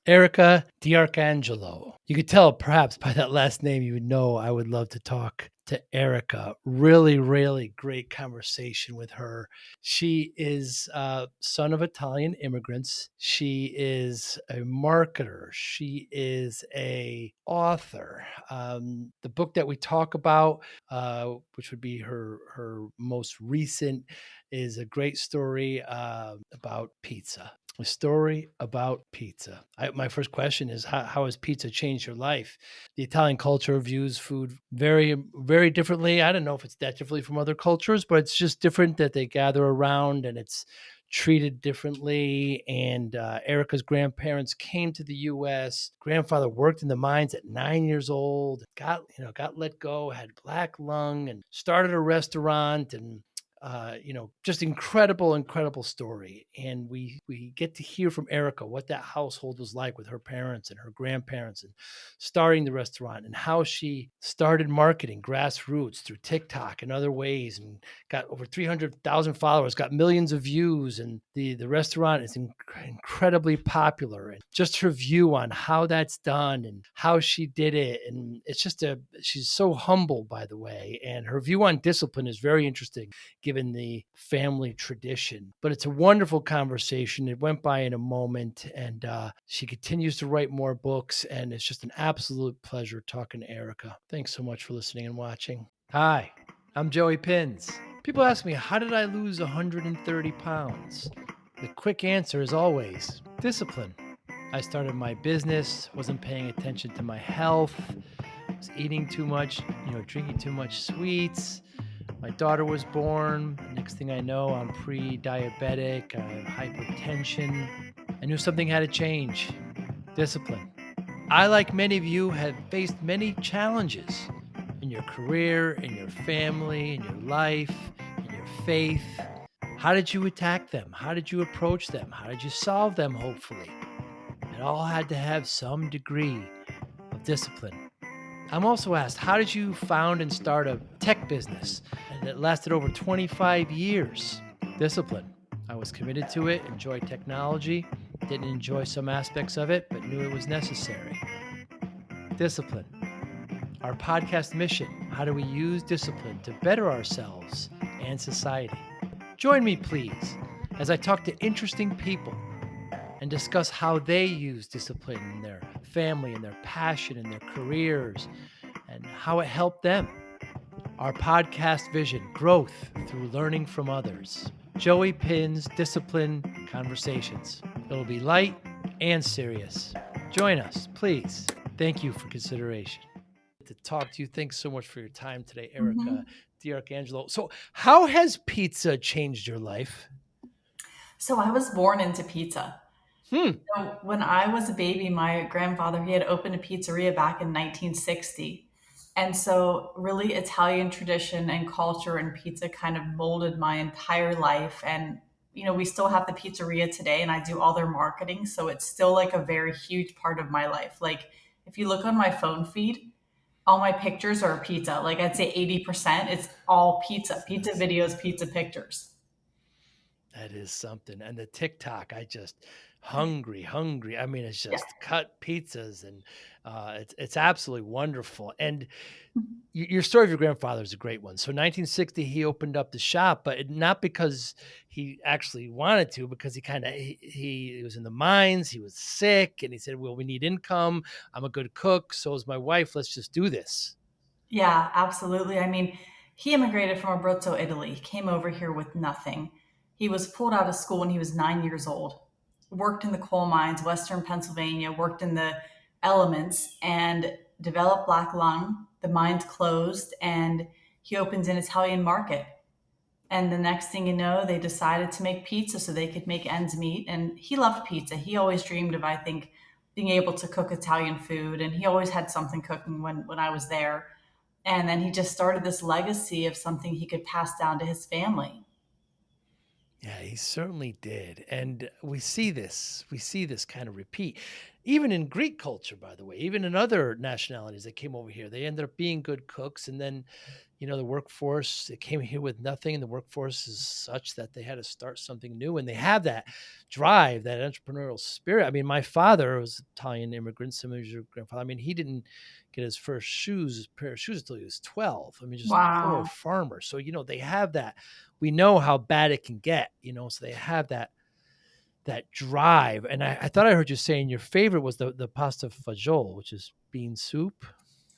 Erica D'Arcangelo. You could tell perhaps by that last name, you would know I would love to talk to Erica. Really, really great conversation with her. She is a son of Italian immigrants. She is a marketer. She is a author. The book that we talk about, which would be her most recent, is a great story about pizza. A story about pizza. My first question is how has pizza changed your life? The Italian culture views food very, very differently. I don't know if it's that differently from other cultures, but it's just different that they gather around and it's treated differently. And Erica's grandparents came to the U.S. Grandfather worked in the mines at 9 years old. Got let go, had black lung, and started a restaurant. And just incredible story. And we get to hear from Erica what that household was like with her parents and her grandparents and starting the restaurant and how she started marketing grassroots through TikTok and other ways and got over 300,000 followers, got millions of views. And the restaurant is incredibly popular. And just her view on how that's done and how she did it. And she's so humble, by the way. And her view on discipline is very interesting given the family tradition. But it's a wonderful conversation. It went by in a moment, and she continues to write more books, and it's just an absolute pleasure talking to Erica. Thanks so much for listening and watching. Hi, I'm Joey Pinz. People ask me, how did I lose 130 pounds? The quick answer is always discipline. I started my business, wasn't paying attention to my health, was eating too much, drinking too much sweets. My daughter was born. The next thing I know, I'm pre-diabetic. I have hypertension. I knew something had to change. Discipline. I, like many of you, have faced many challenges in your career, in your family, in your life, in your faith. How did you attack them? How did you approach them? How did you solve them, hopefully? It all had to have some degree of discipline. I'm also asked, how did you found and start a tech business? And it lasted over 25 years. Discipline. I was committed to it, enjoyed technology, didn't enjoy some aspects of it, but knew it was necessary. Discipline. Our podcast mission, how do we use discipline to better ourselves and society? Join me, please, as I talk to interesting people and discuss how they use discipline in their family and their passion and their careers and how it helped them. Our podcast vision, growth through learning from others. Joey Pinz Discipline Conversations. It'll be light and serious. Join us, please. Thank you for consideration. To talk to you. Thanks so much for your time today, Erica D'Arcangelo. So how has pizza changed your life? So I was born into pizza. Hmm. So when I was a baby, my grandfather, he had opened a pizzeria back in 1960. And so really Italian tradition and culture and pizza kind of molded my entire life. And, we still have the pizzeria today and I do all their marketing. So it's still like a very huge part of my life. Like if you look on my phone feed, all my pictures are pizza. Like I'd say 80%, it's all pizza videos, pizza pictures. That is something. And the TikTok, I just hungry. I mean, it's Yeah. just cut pizzas and it's absolutely wonderful. And your story of your grandfather is a great one. So 1960, he opened up the shop, but not because he actually wanted to, because he was in the mines, he was sick, and he said, "Well, we need income. I'm a good cook, so is my wife. Let's just do this." Yeah, absolutely. I mean, he immigrated from Abruzzo, Italy, came over here with nothing. He was pulled out of school when he was 9 years old, worked in the coal mines, Western Pennsylvania, worked in the elements, and developed black lung. The mines closed, and he opens an Italian market. And the next thing you know, they decided to make pizza so they could make ends meet. And he loved pizza. He always dreamed of, I think, being able to cook Italian food. And he always had something cooking when I was there. And then he just started this legacy of something he could pass down to his family. Yeah, he certainly did. And we see this kind of repeat. even in Greek culture, by the way, even in other nationalities that came over here, they ended up being good cooks. And then, the workforce, it came here with nothing. And the workforce is such that they had to start something new. And they have that drive, that entrepreneurial spirit. I mean, my father was Italian immigrant, similar to your grandfather. I mean, he didn't get his first pair of shoes until he was 12. I mean, just poor Wow. farmer. So, they have that. We know how bad it can get, so they have that drive. And I thought I heard you saying your favorite was the pasta fagioli, which is bean soup.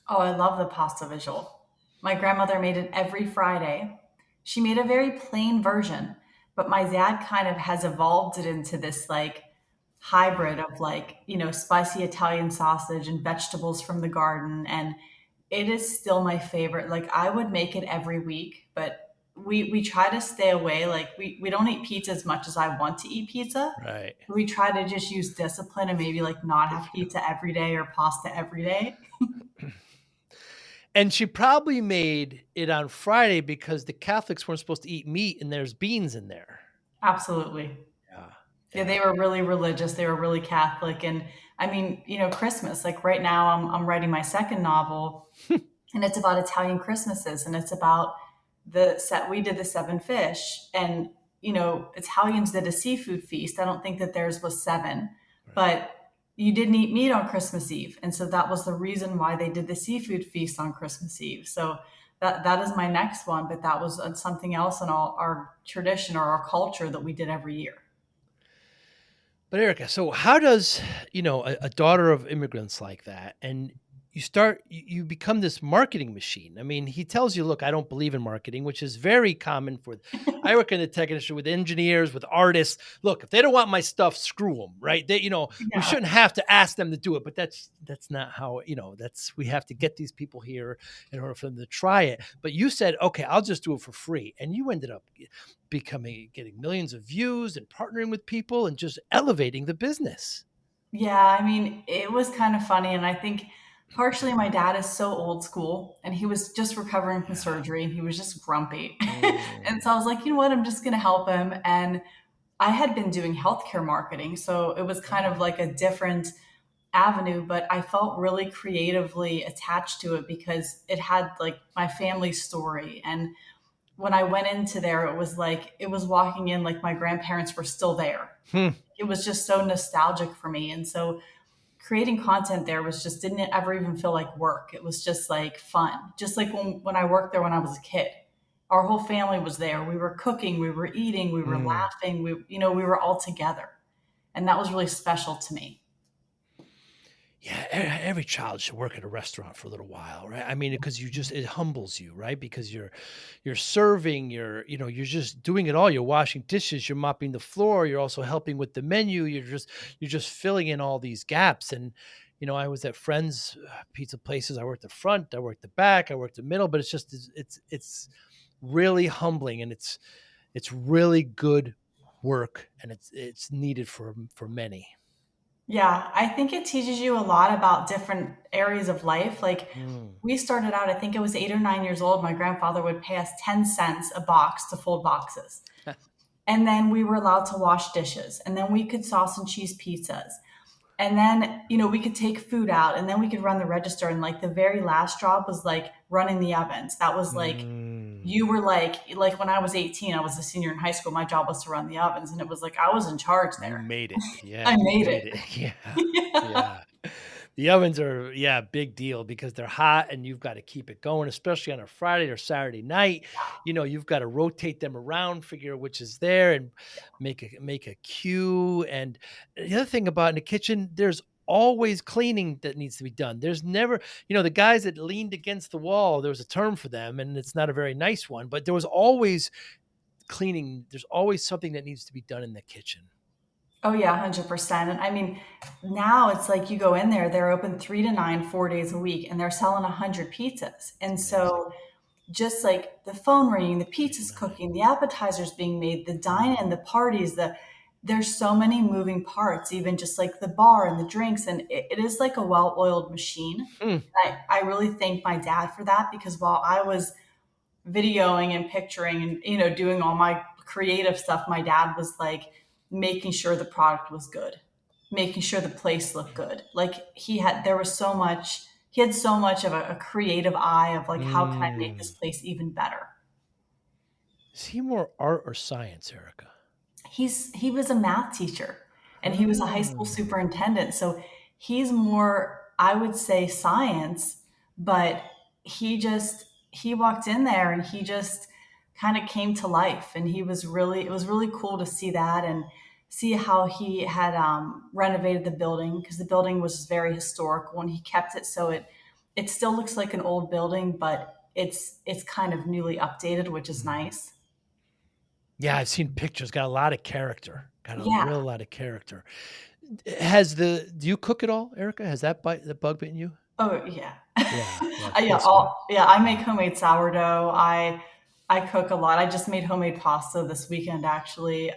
Oh, I love the pasta visual. My grandmother made it every Friday. She made a very plain version, but my dad kind of has evolved it into this like hybrid of like, spicy Italian sausage and vegetables from the garden. And it is still my favorite. Like I would make it every week, but we try to stay away. Like we don't eat pizza as much as I want to eat pizza. Right. We try to just use discipline and maybe like not Good have for you. pizza every day or pasta every day. And she probably made it on Friday because the Catholics weren't supposed to eat meat and there's beans in there. Absolutely. Yeah. Yeah, Yeah. they were really religious. They were really Catholic. And I mean, Christmas, like right now I'm writing my second novel and it's about Italian Christmases and it's about the set we did the seven fish and Italians did a seafood feast. I don't think that theirs was seven, Right. but you didn't eat meat on Christmas Eve. And so that was the reason why they did the seafood feast on Christmas Eve. So that is my next one, but that was something else in our tradition or our culture that we did every year. But Erica, so how does, a daughter of immigrants like that, and you become this marketing machine. I mean, he tells you, look, I don't believe in marketing, which is very common I work in the tech industry with engineers, with artists. Look, if they don't want my stuff, screw them, right? We Yeah. shouldn't have to ask them to do it, but that's not how, we have to get these people here in order for them to try it. But you said, okay, I'll just do it for free. And you ended up getting millions of views and partnering with people and just elevating the business. Yeah, I mean, it was kind of funny. And I think partially my dad is so old school and he was just recovering from Yeah. surgery and he was just grumpy. And Mm, so I was like, you know what? I'm just going to help him. And I had been doing healthcare marketing. So it was kind of oh. like a different avenue, but I felt really creatively attached to it because it had like my family story. And when I went into there, it was like, it was walking in like my grandparents were still there. Hmm. It was just so nostalgic for me. And so creating content there was just didn't ever even feel like work. It was just like fun. Just like when I worked there when I was a kid. Our whole family was there. We were cooking, we were eating, we were Mm. laughing, we were all together. And that was really special to me. Yeah, every child should work at a restaurant for a little while, right? I mean, because it humbles you, right? Because you're serving, you're just doing it all. You're washing dishes, you're mopping the floor, you're also helping with the menu. You're just filling in all these gaps. And I was at friends pizza places. I worked the front, I worked the back, I worked the middle. But it's really humbling, and it's really good work, and it's needed for many. Yeah, I think it teaches you a lot about different areas of life. Like Mm. we started out, I think it was 8 or 9 years old. My grandfather would pay us 10 cents a box to fold boxes. And then we were allowed to wash dishes. And then we could sauce and cheese pizzas. And then, we could take food out and then we could run the register. And like the very last job was like running the ovens. That was like, Mm. you were like when I was 18, I was a senior in high school. My job was to run the ovens. And it was like, I was in charge You there. made it. Yeah, I you made made it. it. Yeah. Yeah. Yeah. The ovens are, yeah, big deal because they're hot and you've got to keep it going, especially on a Friday or Saturday night. You've got to rotate them around, figure which is there, and make a queue. And the other thing about in the kitchen, there's always cleaning that needs to be done. There's never, the guys that leaned against the wall, there was a term for them, and it's not a very nice one, but there was always cleaning. There's always something that needs to be done in the kitchen. Oh yeah, 100%. And I mean, now it's like you go in there, they're open 3 to 9, 4 days a week, and they're selling 100 pizzas. It's And amazing. so just like the phone ringing, the Late pizza's night. cooking, the appetizers being made, the dine-in, Mm. the parties, there's so many moving parts, even just like the bar and the drinks. And it is like a well-oiled machine. Hmm. I really thank my dad for that because while I was videoing and picturing and doing all my creative stuff, my dad was like making sure the product was good, making sure the place looked good. Like there was so much, he had so much of a creative eye of like, how can I make this Mm. place even better? Is he more art or science, Erica? He was a math teacher and he was a high school Ah. superintendent. So he's more, I would say, science, but he walked in there and he just kind of came to life. And it was really cool to see that and see how he had renovated the building, because the building was very historical and he kept it so it still looks like an old building, but it's kind of newly updated, which is Mhm. nice. Yeah, I've seen pictures. Got a lot of character. Got a Yeah. real lot of character. Has the do you cook at all, Erica? Has the bug bitten you? Oh yeah, Yeah, yeah, of yeah. course, right? Yeah, I make Yeah. homemade sourdough. I cook a lot. I just made homemade pasta this weekend, actually.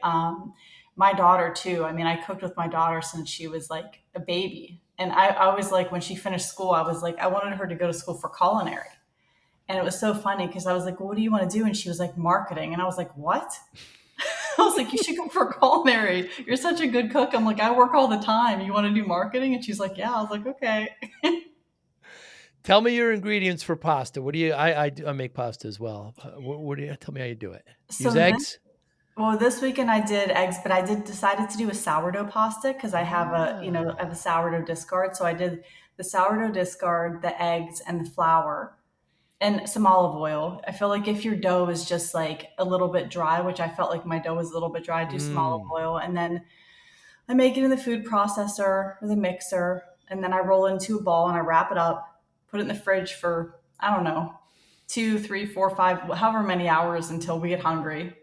My daughter too. I mean, I cooked with my daughter since she was like a baby, and I was like, when she finished school, I was like, I wanted her to go to school for culinary, and it was so funny because I was like, well, what do you want to do? And she was like, marketing, and I was like, what? I was like, you should go for culinary. You're such a good cook. I'm like, I work all the time. You want to do marketing? And she's like, yeah. I was like, okay. Tell me your ingredients for pasta. What do you I make pasta as well. What do you tell me how you do it? Use So eggs? this weekend I did eggs, but I did decided to do a sourdough pasta because I have I have a Ah. sourdough discard. So I did the sourdough discard, the eggs, and the flour, and some olive oil. I feel like if your dough is just like a little bit dry, which I felt like my dough was a little bit dry, do some olive Mm. oil, and then I make it in the food processor or the mixer, and then I roll it into a ball and I wrap it up, put it in the fridge for, I don't know, 2, 3, 4, 5, however many hours until we get hungry.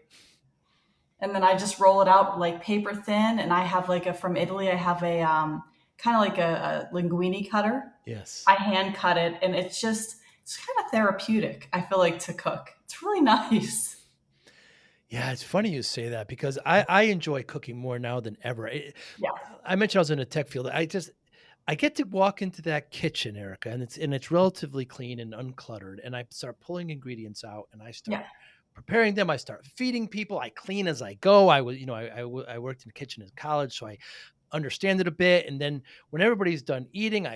And then I just roll it out like paper thin. And I have like from Italy, I have a kind of like a linguine cutter. Yes. I hand cut it, and it's kind of therapeutic, I feel like, to cook. It's really nice. Yeah, it's funny you say that because I enjoy cooking more now than ever. Yeah, I mentioned I was in a tech field. I get to walk into that kitchen, Erica, and it's relatively clean and uncluttered. And I start pulling ingredients out, and I start yeah, preparing them. I start feeding people. I clean as I go. I was, I worked in the kitchen in college, so I understand it a bit. And then when everybody's done eating,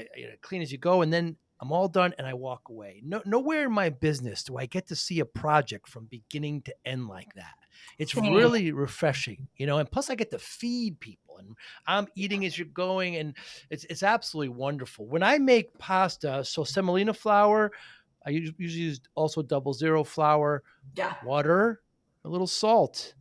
clean as you go, and then I'm all done and I walk away. Nowhere in my business do I get to see a project from beginning to end like that. It's same. really refreshing, and plus I get to feed people and I'm eating as you're going, and it's absolutely wonderful. When I make pasta, so semolina flour, I usually use also 00 flour, Yeah. water, a little salt.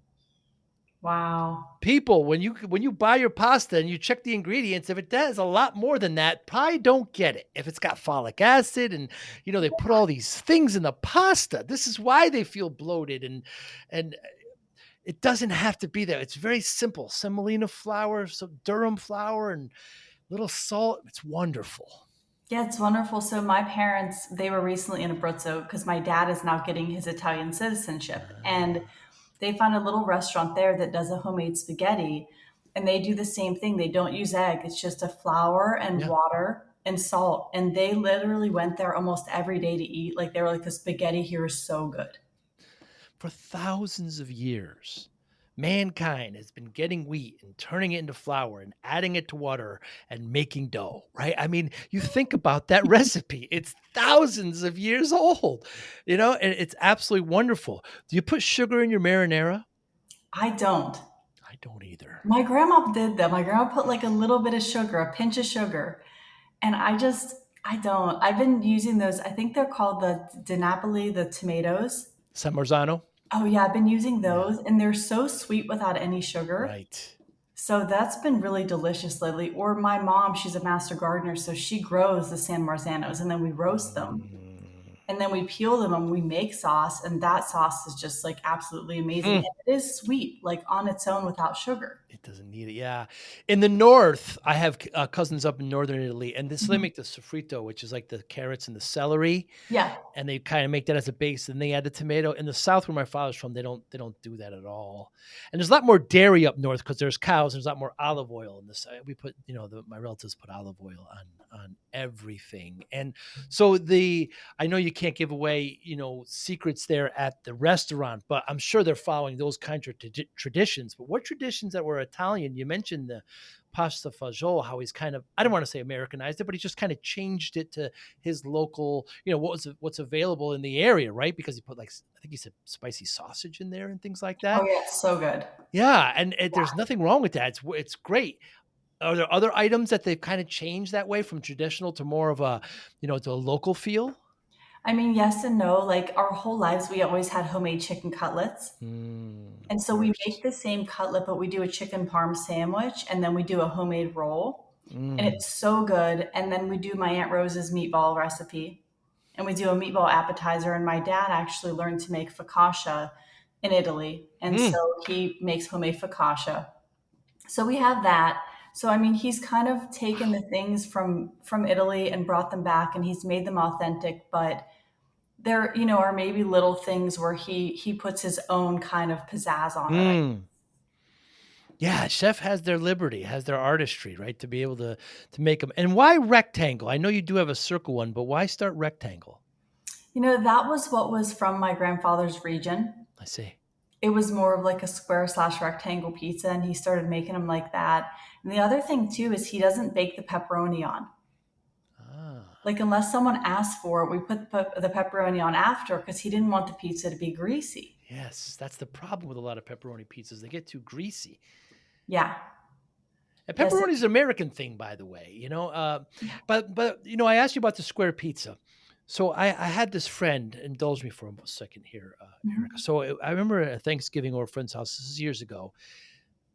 Wow. People, when you buy your pasta and you check the ingredients, if it does a lot more than that, probably don't get it. If it's got folic acid and they put all these things in the pasta, this is why they feel bloated, and it doesn't have to be there. It's very simple. Semolina flour, some durum flour, and little salt. It's wonderful. Yeah, it's wonderful. So my parents, they were recently in Abruzzo because my dad is now getting his Italian citizenship. And Ah, they found a little restaurant there that does a homemade spaghetti. And they do the same thing. They don't use egg. It's just a flour and yeah. water and salt. And they literally went there almost every day to eat. Like they were like, the spaghetti here is so good. For thousands of years, mankind has been getting wheat and turning it into flour and adding it to water and making dough, right? I mean, you think about that recipe, it's thousands of years old, and it's absolutely wonderful. Do you put sugar in your marinara? I don't. I don't either. My grandma did that. My grandma put like a little bit of sugar, a pinch of sugar. And I don't. I've been using those. I think they're called the Di Napoli, the tomatoes. San Marzano? Oh yeah, I've been using Yeah, those, and they're so sweet without any sugar. right. So that's been really delicious lately. Or my mom, she's a master gardener, so she grows the San Marzanos, and then we roast them, Mm. and then we peel them, and we make sauce, and that sauce is just like absolutely amazing. Hmm. And it is sweet, like on its own without sugar. It doesn't need it. Yeah. In the north, I have cousins up in northern Italy, and this they Mhm. make the sofrito, which is like the carrots and the celery, Yeah, and they kind of make that as a base, and they add the tomato. In the south, where my father's from, they don't do that at all. And there's a lot more dairy up north because there's cows. There's a lot more olive oil in this. We put, my relatives put olive oil on everything, and so I know you can't give away, secrets there at the restaurant, but I'm sure they're following those kinds of traditions. But what traditions that were Italian? You mentioned the pasta fagioli, how he's kind of, I don't want to say Americanized it, but he just kind of changed it to his local, what's available in the area, right? Because he put, like, I think he said spicy sausage in there and things like Oh that. yeah, it's so good. Yeah, and there's nothing wrong with that. It's great. Are there other items that they've kind of changed that way from traditional to more of a, to a local feel? I mean, yes and no. Like our whole lives, we always had homemade chicken cutlets. Of And so we make course. the same cutlet, but we do a chicken parm sandwich and then we do a homemade roll. And Mm. it's so good. And then we do my Aunt Rose's meatball recipe. And we do a meatball appetizer. And my dad actually learned to make focaccia in Italy. And so Mm. he makes homemade focaccia. So we have that. So I mean, he's kind of taken the things from Italy and brought them back, and he's made them authentic. But there, are maybe little things where he puts his own kind of pizzazz on it. Mm. Yeah, chef has their liberty, has their artistry, right? To be able to make them. And why rectangle? I know you do have a circle one, but why start rectangle? That was what was from my grandfather's region. I see. It was more of like a square/rectangle pizza, and he started making them like that. And the other thing too is he doesn't bake the pepperoni on. Ah, Like unless someone asks for it, we put the pepperoni on after because he didn't want the pizza to be greasy. yes, that's the problem with a lot of pepperoni pizzas. They get too greasy. Yeah. And Yes. pepperoni is an American thing, by the way. Yeah. But I asked you about the square pizza. So I had this friend, indulge me for a second here, Erica. Mhm. So I remember at Thanksgiving over a friend's house. This is years ago.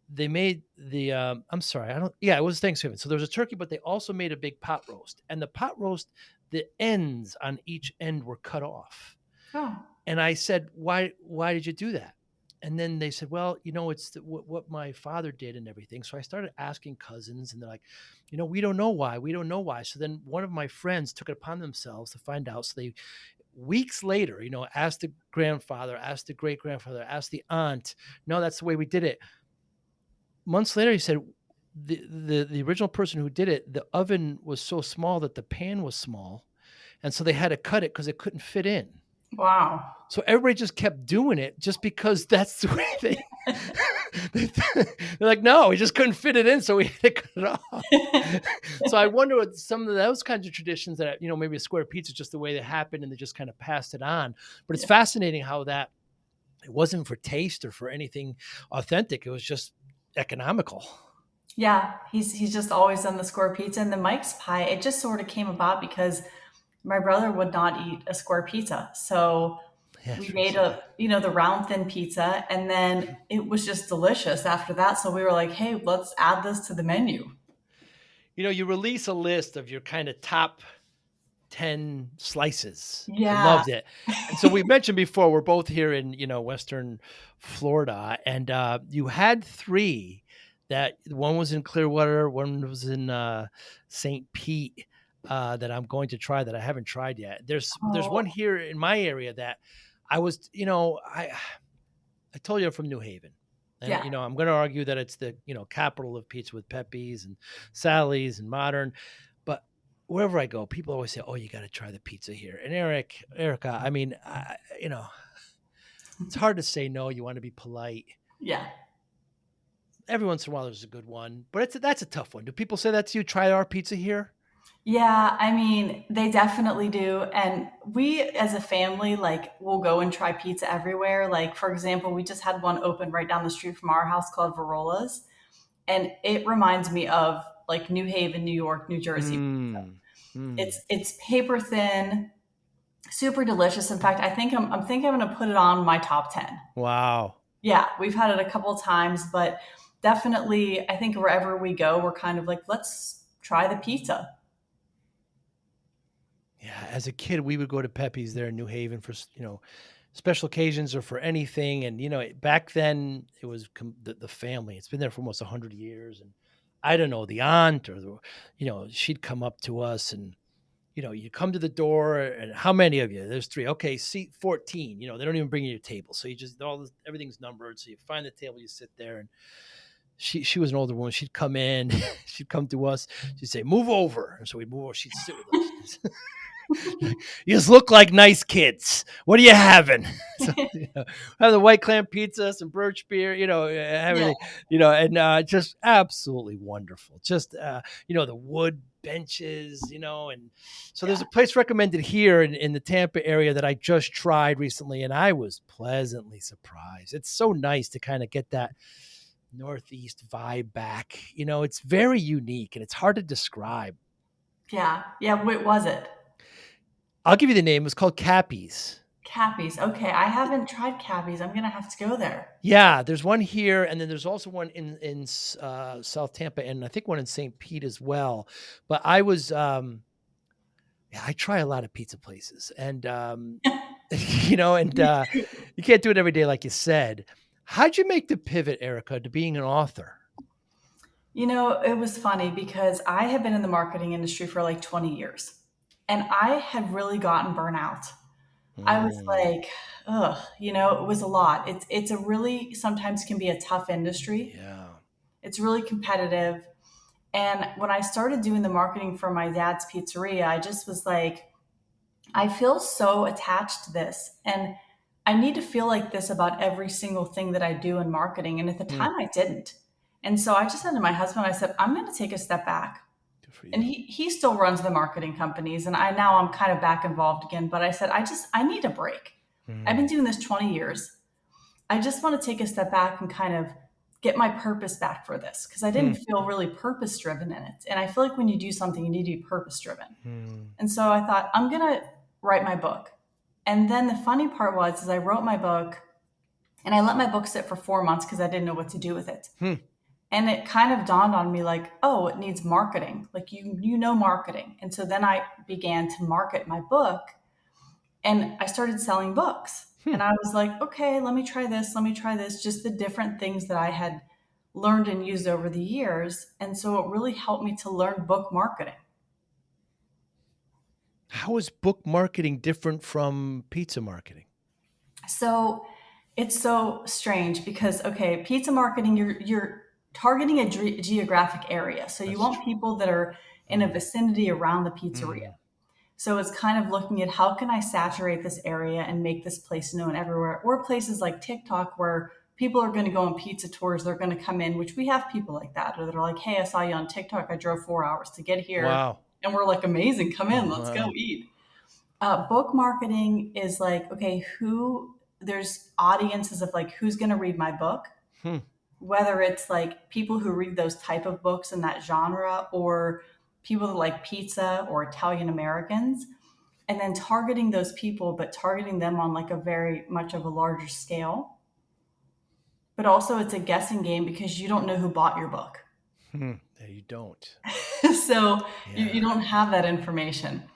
They made the I'm sorry, I don't yeah, it was Thanksgiving. So there was a turkey, but they also made a big pot roast. And the pot roast, the ends on each end were cut off. Oh, And I said, "Why did you do that?" And then they said, "Well, it's what my father did and everything." So I started asking cousins, and they're like, "We don't know why. We don't know why." So then one of my friends took it upon themselves to find out. So they weeks later, asked the grandfather, asked the great grandfather, asked the aunt. No, that's the way we did it. Months later, he said the original person who did it, the oven was so small that the pan was small, and so they had to cut it because it couldn't fit in. wow. So everybody just kept doing it just because that's the way they're like, no, we just couldn't fit it in, so we had to cut it off. So I wonder what some of those kinds of traditions that, maybe a square pizza is just the way they happened and they just kind of passed it on. But it's Yeah. fascinating how that it wasn't for taste or for anything authentic. It was just economical. Yeah, he's just always done the square pizza and the Mike's pie. It just sort of came about because my brother would not eat a square pizza. So Yeah, we sure. made the round thin pizza and then it was just delicious after that. So we were like, hey, let's add this to the menu. You release a list of your kind of top 10 slices. I Yeah. loved it. And so we mentioned before, we're both here in, Western Florida, and you had three that one was in Clearwater, one was in St. Pete, that I'm going to try that I haven't tried yet. There's one Oh, here in my area that I was, I told you I'm from New Haven. And, yeah. I'm going to argue that it's the, capital of pizza with Pepe's and Sally's and Modern. But wherever I go, people always say, "Oh, you got to try the pizza here." And Erica, I mean, it's hard to say no. You want to be polite. Yeah. Every once in a while, there's a good one, but that's a tough one. Do people say that to you? Try our pizza here. Yeah, I mean, they definitely do. And we as a family, like, will go and try pizza everywhere. Like, for example, we just had one open right down the street from our house called Varola's. And it reminds me of like New Haven, New York, New Jersey. Mm. Mm. It's paper thin, super delicious. In fact, I'm thinking I'm gonna put it on my top 10. Wow. Yeah, we've had it a couple times, but definitely I think wherever we go, we're kind of like, let's try the pizza. Yeah, as a kid, we would go to Pepe's there in New Haven for special occasions or for anything. And back then it was the family. It's been there for almost 100 years, and I don't know, the aunt or she'd come up to us, and you come to the door, and how many of you? There's three. Okay, seat 14. They don't even bring you your table, so you just everything's numbered. So you find the table, you sit there, and she was an older woman. She'd come in, she'd come to us, she'd say, "Move over," and so we'd move over. She'd sit with us. You just look like nice kids. What are you having? So, have the white clam pizza, some birch beer, Yeah, everything, and just absolutely wonderful. Just, the wood benches, and so there's yeah, a place recommended here in the Tampa area that I just tried recently, and I was pleasantly surprised. It's so nice to kind of get that Northeast vibe back. It's very unique and it's hard to describe. yeah, yeah. What was it? I'll give you the name. It's called Cappy's. Cappies. Okay, I haven't tried Cappies. I'm gonna have to go there. Yeah, there's one here, and then there's also one in South Tampa, and I think one in St. Pete as well. But yeah, I try a lot of pizza places, and and Me too. you can't do it every day, like you said. How'd you make the pivot, Erica, to being an author? It was funny because I had been in the marketing industry for like 20 years and I had really gotten burnout. I was Mm, like, ugh, it was a lot. It's a really sometimes can be a tough industry. yeah. It's really competitive. And when I started doing the marketing for my dad's pizzeria, I just was like, I feel so attached to this. And I need to feel like this about every single thing that I do in marketing. And at the Hmm, time, I didn't. And so I just said to my husband, I said, I'm going to take a step back. good for And you. he still runs the marketing companies. And I'm kind of back involved again. But I said, I need a break. I've been Mm, doing this 20 years. I just want to take a step back and kind of get my purpose back for this because I hmm, didn't feel really purpose driven in it. And I feel like when you do something, you need to be purpose driven. hmm, And so I thought, I'm going to write my book. And then the funny part was, is I wrote my book and I let my book sit for 4 months because I didn't know what to do with it. hmm, And it kind of dawned on me like, oh, it needs marketing. Like you know marketing. And so then I began to market my book and I started selling books. hmm. And I was like, okay, let me try this, let me try this, just the different things that I had learned and used over the years. And so it really helped me to learn book marketing. How is book marketing different from pizza marketing? So it's so strange because okay, pizza marketing, you're targeting a geographic area. So you That's want true. people that are in a Mm, vicinity around the pizzeria. mm, So it's kind of looking at how can I saturate this area and make this place known everywhere. Or places like TikTok where people are going to go on pizza tours, they're going to come in, which we have people like that, or that are like, hey, I saw you on TikTok. I drove 4 hours to get here. wow. And we're like, amazing, come in, let's go Wow. eat. Book marketing is like, okay, there's audiences of like, who's going to read my book? Hmm. Whether it's like people who read those type of books in that genre or people that like pizza or Italian Americans and then targeting those people, but targeting them on like a very much of a larger scale. But also, it's a guessing game because you don't know who bought your book. Hmm. Yeah, you don't. So you Yeah. don't have that information.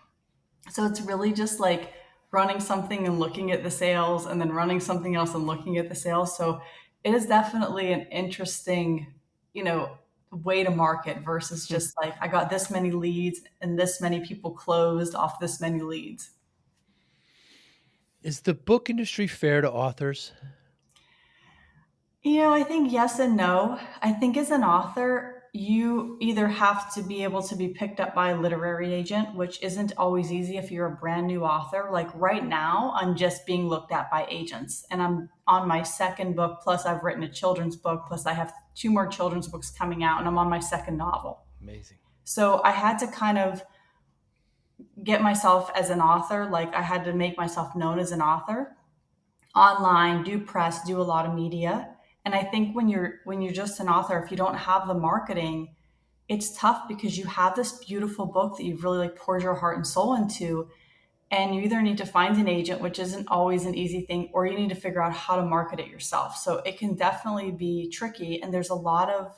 So it's really just like running something and looking at the sales and then running something else and looking at the sales. So it is definitely an interesting, you know, way to market versus Hmm. just like I got this many leads and this many people closed off this many leads. Is the book industry fair to authors? I think yes and no. I think as an author, you either have to be able to be picked up by a literary agent, which isn't always easy if you're a brand new author. Like right now, I'm just being looked at by agents, and I'm on my second book, plus I've written a children's book, plus I have two more children's books coming out, and I'm on my second novel. Amazing. So I had to kind of get myself as an author, like I had to make myself known as an author online, do press, do a lot of media. And I think when you're just an author, if you don't have the marketing, it's tough because you have this beautiful book that you've really like poured your heart and soul into. And you either need to find an agent, which isn't always an easy thing, or you need to figure out how to market it yourself. So it can definitely be tricky. And there's a lot of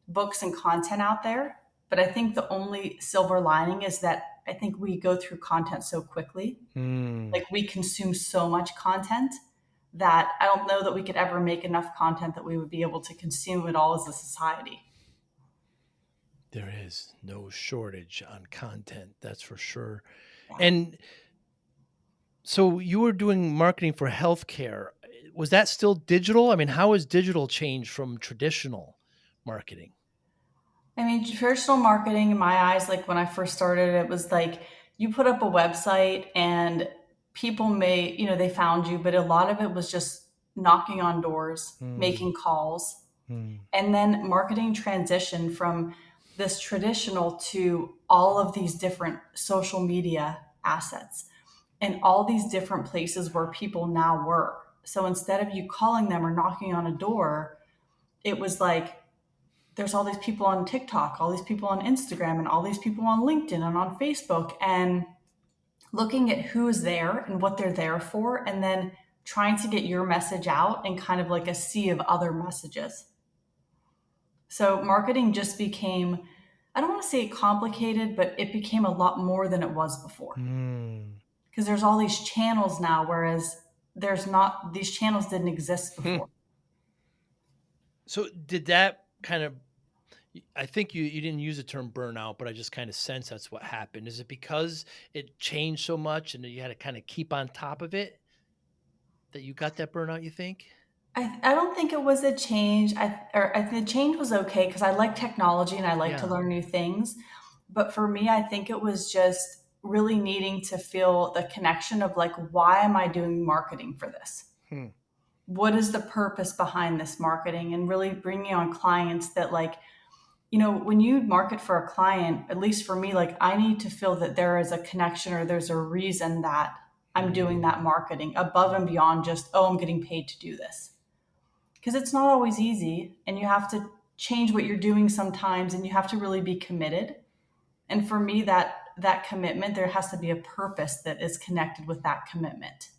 books and content out there. But I think the only silver lining is that I think we go through content so quickly, Hmm. like we consume so much content that I don't know that we could ever make enough content that we would be able to consume it all as a society. There is no shortage on content, that's for sure. Yeah. And so you were doing marketing for healthcare. Was that still digital? I mean, how has digital changed from traditional marketing? I mean, traditional marketing in my eyes, like when I first started, it was like you put up a website and people may, they found you, but a lot of it was just knocking on doors, Hmm. making calls. Hmm. And then marketing transitioned from this traditional to all of these different social media assets and all these different places where people now work. So instead of you calling them or knocking on a door, it was like there's all these people on TikTok, all these people on Instagram, and all these people on LinkedIn and on Facebook, and looking at who's there and what they're there for, and then trying to get your message out in kind of like a sea of other messages. So marketing just became, I don't want to say complicated, but it became a lot more than it was before. Hmm. Because there's all these channels now, whereas there's not, these channels didn't exist Hmm. before. So did that kind of I think you didn't use the term burnout, but I just kind of sense that's what happened. Is it because it changed so much and that you had to kind of keep on top of it that you got that burnout, you think? I don't think it was a change. The change was okay because I like technology and I like to Yeah. learn new things. But for me, I think it was just really needing to feel the connection of like, why am I doing marketing for this? Hmm. What is the purpose behind this marketing? And really bringing on clients that like, when you market for a client, at least for me, like I need to feel that there is a connection or there's a reason that I'm doing that Mm. marketing above and beyond just, oh, I'm getting paid to do this. Because it's not always easy and you have to change what you're doing sometimes and you have to really be committed. And for me, that commitment, there has to be a purpose that is connected with that commitment.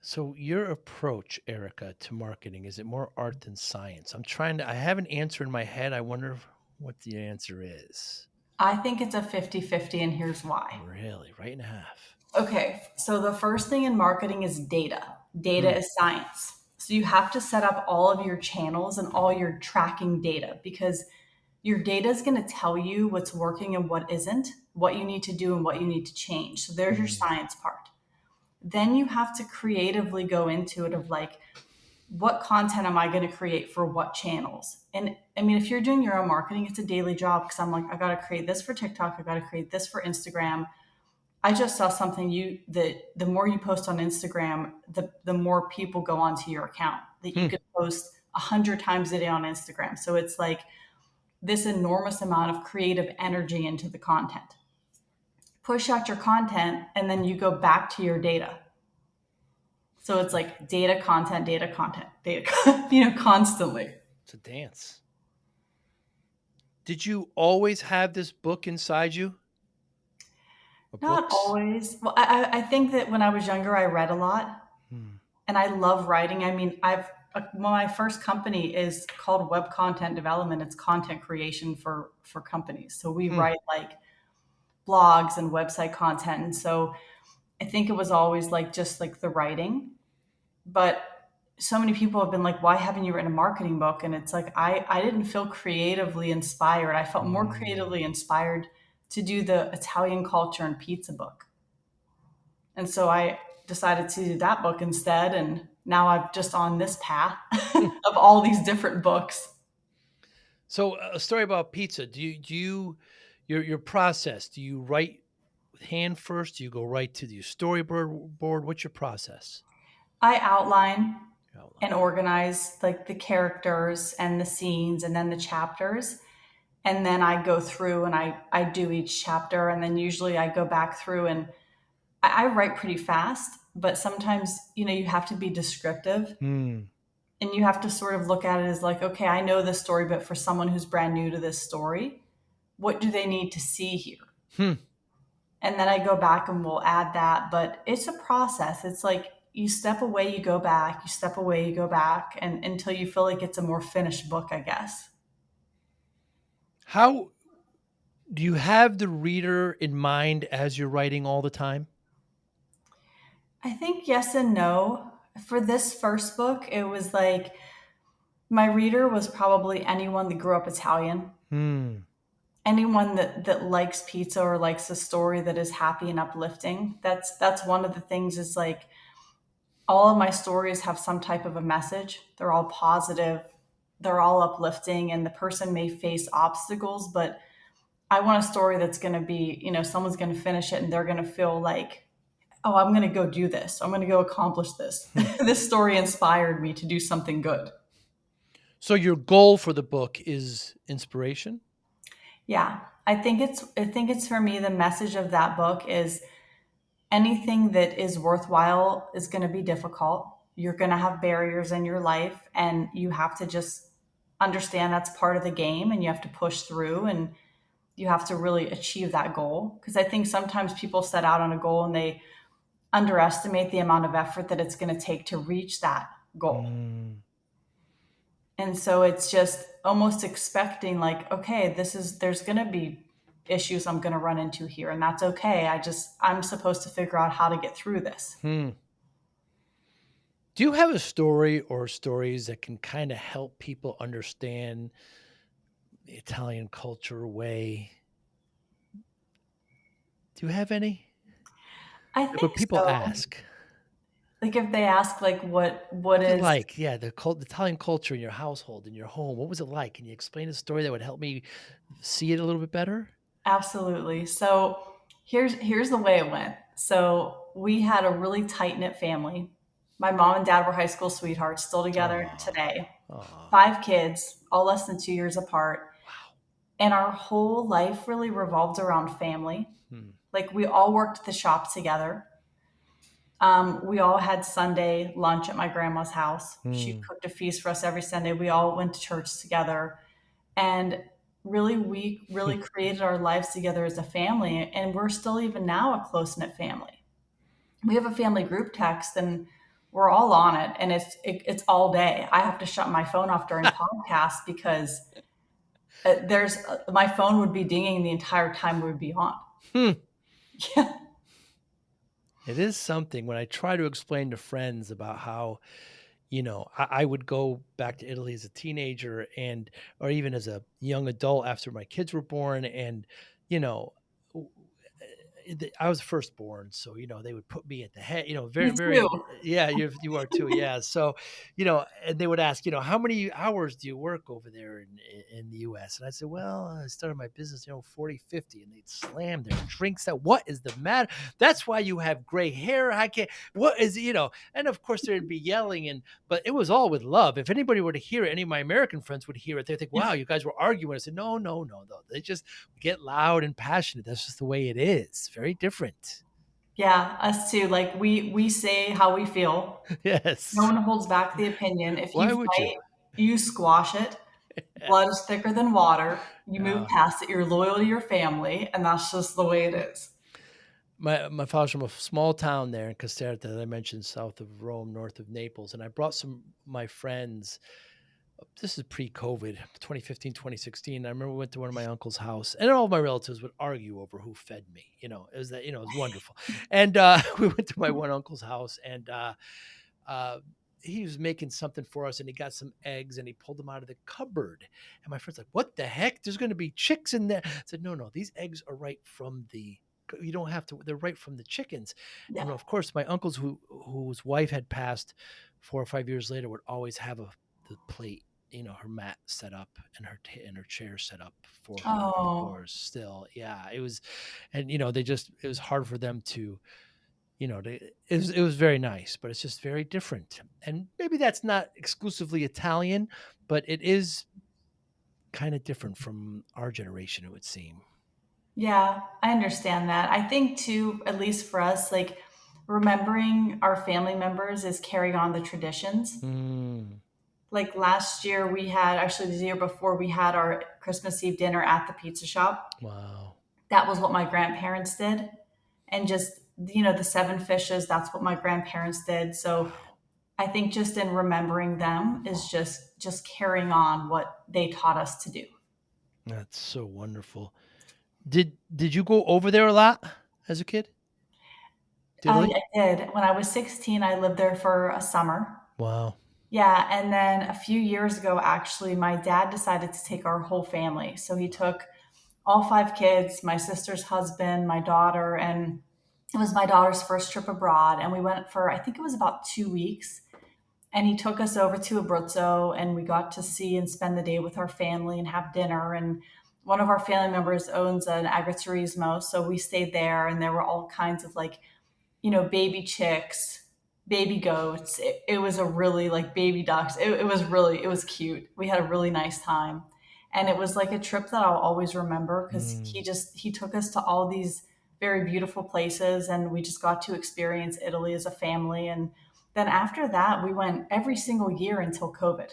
So your approach, Erica, to marketing, is it more art than science? I have an answer in my head. I wonder what the answer is. I think it's a 50-50, and here's why. Really, right in half. Okay, so the first thing in marketing is data. Hmm. Data is science. So you have to set up all of your channels and all your tracking data because your data is going to tell you what's working and what isn't, what you need to do and what you need to change. So there's your Hmm. science part. Then you have to creatively go into it of like, what content am I going to create for what channels? And I mean, if you're doing your own marketing, it's a daily job because I'm like, I got to create this for TikTok, I got to create this for Instagram. I just saw something that the more you post on Instagram, the more people go onto your account. That you Hmm. could post 100 times a day on Instagram. So it's like this enormous amount of creative energy into the content. Push out your content, and then you go back to your data. So it's like data, content, data, constantly. It's a dance. Did you always have this book inside you? Or Not books? always. Well, I think that when I was younger, I read a lot, Hmm. and I love writing. I mean, my first company is called Web Content Development. It's content creation for companies. So we Hmm. write like blogs and website content, and so I think it was always like just like the writing. But so many people have been like, why haven't you written a marketing book? And it's like I didn't feel creatively inspired. I felt more Mm. creatively inspired to do the Italian culture and pizza book. And so I decided to do that book instead. And now I'm just on this path of all these different books. So a story about pizza. Do you your process? Do you write with hand first? Do you go right to the storyboard board? What's your process? I outline Your and outline. organize like the characters and the scenes and then the chapters. And then I go through and I do each chapter. And then usually I go back through and I write pretty fast, but sometimes, you have to be descriptive Hmm. and you have to sort of look at it as like, okay, I know this story, but for someone who's brand new to this story, what do they need to see here? Hmm. And then I go back and we'll add that. But it's a process. It's like you step away, you go back, you step away, you go back, and until you feel like it's a more finished book, I guess. How do you have the reader in mind as you're writing all the time? I think yes and no. For this first book, it was like my reader was probably anyone that grew up Italian, Hmm. anyone that likes pizza or likes a story that is happy and uplifting. That's one of the things is like all of my stories have some type of a message. They're all positive, they're all uplifting, and the person may face obstacles, but I want a story that's going to be, someone's going to finish it and they're going to feel like, oh, I'm going to go do this. I'm going to go accomplish this. Hmm. This story inspired me to do something good. So your goal for the book is inspiration? Yeah. I think it's for me, the message of that book is anything that is worthwhile is going to be difficult. You're going to have barriers in your life, and you have to just understand that's part of the game, and you have to push through, and you have to really achieve that goal. Because I think sometimes people set out on a goal and they underestimate the amount of effort that it's going to take to reach that goal. Mm. And so it's just almost expecting, like, okay, there's going to be issues I'm going to run into here, and that's okay. I'm supposed to figure out how to get through this. Hmm. Do you have a story or stories that can kind of help people understand the Italian culture way? Do you have any? I Like when think people so. ask, Like if they ask, like, what "What's it is like?" Yeah, the Italian culture in your household, in your home. What was it like? Can you explain a story that would help me see it a little bit better? absolutely. So here's the way it went. So we had a really tight knit family. My mom and dad were high school sweethearts, still together Oh, today. oh, 5 kids, all less than 2 years apart. wow. And our whole life really revolved around family. Hmm. Like we all worked at the shop together. We all had Sunday lunch at my grandma's house. She Hmm. cooked a feast for us every Sunday. We all went to church together. And really, we really created our lives together as a family. And we're still, even now, a close knit family. We have a family group text and we're all on it. And it's all day. I have to shut my phone off during podcasts because my phone would be dinging the entire time we would be on. Hmm. Yeah. It is something when I try to explain to friends about how, I would go back to Italy as a teenager and or even as a young adult after my kids were born and, you know, w- I was firstborn, so they would put me at the head. Me Very, too. very. Yeah, you are too. Yeah, so and they would ask, how many hours do you work over there in the U.S. And I said, well, I started my business, 40, 50, and they'd slam their drinks out. What is the matter? That's why you have gray hair. I can't. What is And of course there'd be yelling, but it was all with love. If anybody were to hear it, any of my American friends would hear it, they think, wow, you guys were arguing. I said, no, no, no, no. They just get loud and passionate. That's just the way it is. Very different. Yeah, us too. Like we say how we feel. No Yes. one holds back the opinion. If you Why would you? fight, you squash it. Blood is thicker than water. You move Yeah. past it. You're loyal to your family, and that's just the way it is. My father's from a small town there in Caserta that I mentioned, south of Rome, north of Naples, and I brought some my friends. This is pre-COVID, 2015, 2016. I remember we went to one of my uncle's house, and all of my relatives would argue over who fed me. It was that, it was wonderful. And we went to my one uncle's house, and uh, he was making something for us and he got some eggs and he pulled them out of the cupboard. And my friend's like, what the heck? There's going to be chicks in there. I said, no, no, these eggs are right from you don't have to, they're right from the chickens. And Yeah. of course, my uncles whose wife had passed 4 or 5 years later would always have the plate, her mat set up and and her chair set up for her, of Oh, course, still. Yeah, it was. And, it was hard for them to, it was very nice, but it's just very different. And maybe that's not exclusively Italian, but it is kind of different from our generation, it would seem. yeah, I understand that. I think too, at least for us, like remembering our family members is carrying on the traditions. Mm, Like last year, we had actually the year before, we had our Christmas Eve dinner at the pizza shop. wow. That was what my grandparents did. And just, the seven fishes, that's what my grandparents did. So Wow. I think just in remembering them is just carrying on what they taught us to do. That's so wonderful. Did you go over there a lot as a kid? To Italy? I did. When I was 16, I lived there for a summer. Wow. Yeah, and then a few years ago, actually, my dad decided to take our whole family. So he took all 5 kids, my sister's husband, my daughter, and it was my daughter's first trip abroad. And we went for, I think it was about 2 weeks. And he took us over to Abruzzo, and we got to see and spend the day with our family and have dinner. And One of our family members owns an agriturismo, so we stayed there, and there were all kinds of like, baby chicks, baby goats. It was a really like baby ducks. It was cute. We had a really nice time. And it was like a trip that I'll always remember because Mm, he took us to all these very beautiful places, and we just got to experience Italy as a family. And then after that, we went every single year until COVID.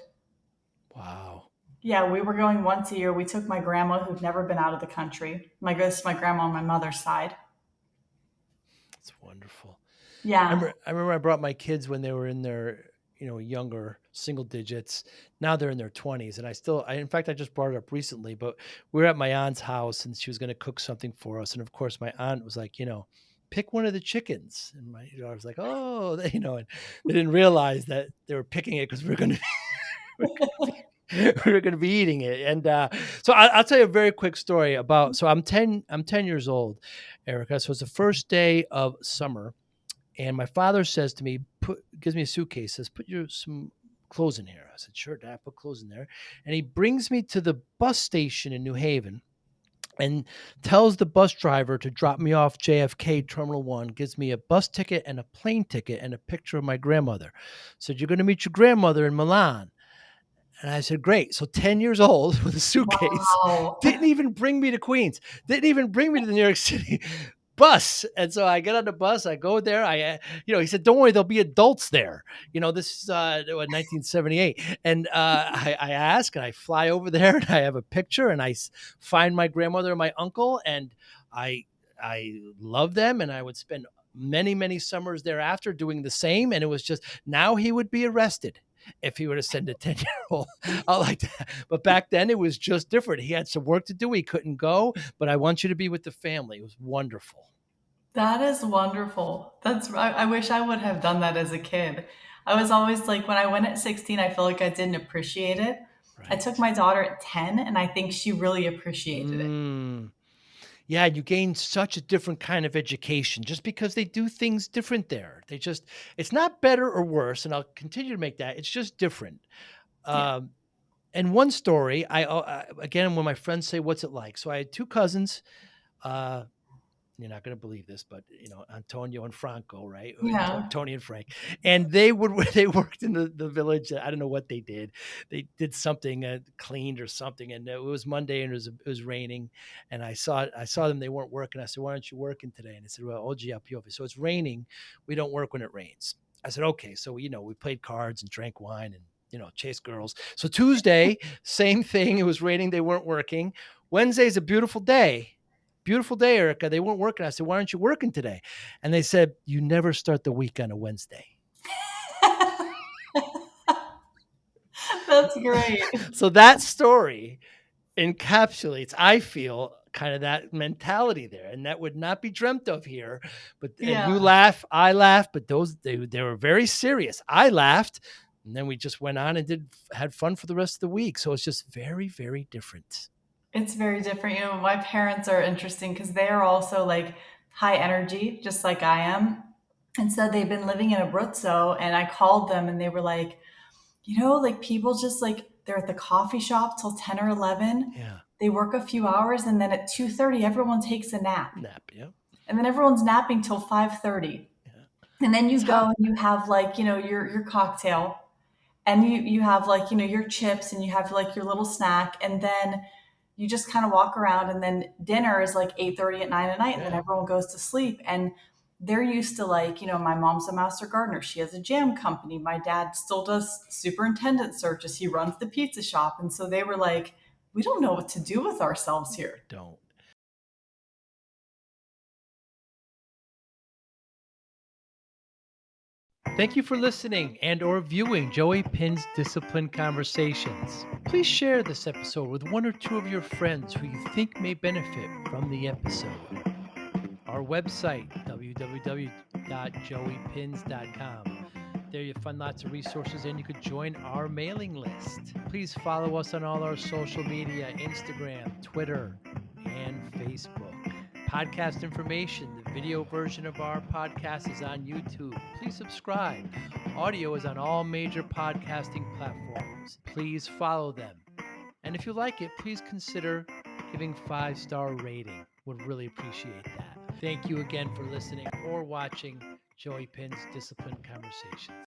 wow. Yeah, we were going once a year. We took my grandma who'd never been out of the country. This is my grandma on my mother's side. That's wonderful. Yeah. I remember I brought my kids when they were in their, younger single digits. Now they're in their 20s. And in fact, I just brought it up recently, but we were at my aunt's house and she was going to cook something for us. And of course, my aunt was like, pick one of the chickens. And my daughter was like, oh, and they didn't realize that they were picking it because we were going to, we were going to be eating it. And so I'll tell you a very quick story about, so I'm 10 years old, Erica. So it's the first day of summer. And my father says to me, gives me a suitcase, says, put some clothes in here. I said, sure, Dad, put clothes in there. And he brings me to the bus station in New Haven and tells the bus driver to drop me off JFK Terminal 1, gives me a bus ticket and a plane ticket and a picture of my grandmother. Said, you're going to meet your grandmother in Milan. And I said, great. So 10 years old with a suitcase, Wow. didn't even bring me to Queens, didn't even bring me to the New York City bus. And so I get on the bus, I go there. He said, don't worry, there'll be adults there. This is 1978. And I ask and I fly over there and I have a picture and I find my grandmother and my uncle and I, I love them. And I would spend many, many summers thereafter doing the same. And it was just, now he would be arrested if he were to send a 10-year-old out like that. But back then it was just different. He had some work to do. He couldn't go, but I want you to be with the family. It was wonderful. That is wonderful. I wish I would have done that as a kid. I was always like, when I went at 16, I feel like I didn't appreciate it. I took Right. my daughter at 10, and I think she really appreciated it. Mm. Yeah, you gain such a different kind of education just because they do things different there. It's not better or worse, and I'll continue to make that. It's just different. Yeah. Um, and one story, again, when my friends say, "What's it like?" So I had two cousins. Uh, you're not going to believe this, but Antonio and Franco, right? Yeah. Tony and Frank, and they would they worked in the village. I don't know what they did. They did something, cleaned or something, and it was Monday and it was raining. And I saw them. They weren't working. I said, "Why aren't you working today?" And they said, "Well, oggi a piove." So it's raining. We don't work when it rains. I said, "Okay." So we played cards and drank wine and chased girls. So Tuesday, same thing. It was raining. They weren't working. Wednesday's a beautiful day. Beautiful day, Erica. They weren't working. I said, why aren't you working today? And they said, you never start the week on a Wednesday. That's great. So that story encapsulates, I feel, kind of that mentality there. And that would not be dreamt of here. But and Yeah. you laugh, I laugh, but they were very serious. I laughed. And then we just went on and had fun for the rest of the week. So it's just very, very different. It's very different. My parents are interesting because they are also like high energy, just like I am. And so they've been living in Abruzzo, and I called them and they were like, like people just like they're at the coffee shop till 10 or 11. Yeah. They work a few hours and then at 2:30 everyone takes a nap. Nap. Yeah. And then everyone's napping till 5:30. Yeah. And then you It's go hot. and you have like, your cocktail, and you have like, your chips, and you have like your little snack, and then you just kind of walk around, and then dinner is like 8:30 at 9 at night, and then Yeah. everyone goes to sleep. And they're used to like, my mom's a master gardener. She has a jam company. My dad still does superintendent searches. He runs the pizza shop. And so they were like, we don't know what to do with ourselves here. Don't. Thank you for listening and or viewing Joey Pinz Discipline Conversations. Please share this episode with one or two of your friends who you think may benefit from the episode. Our website, www.joeypins.com. There you'll find lots of resources and you could join our mailing list. Please follow us on all our social media, Instagram, Twitter, and Facebook. Podcast information, the video version of our podcast is on YouTube. Please subscribe. Audio is on all major podcasting platforms. Please follow them. And if you like it, please consider giving 5-star rating. Would really appreciate that. Thank you again for listening or watching Joey Pinz Disciplined Conversations.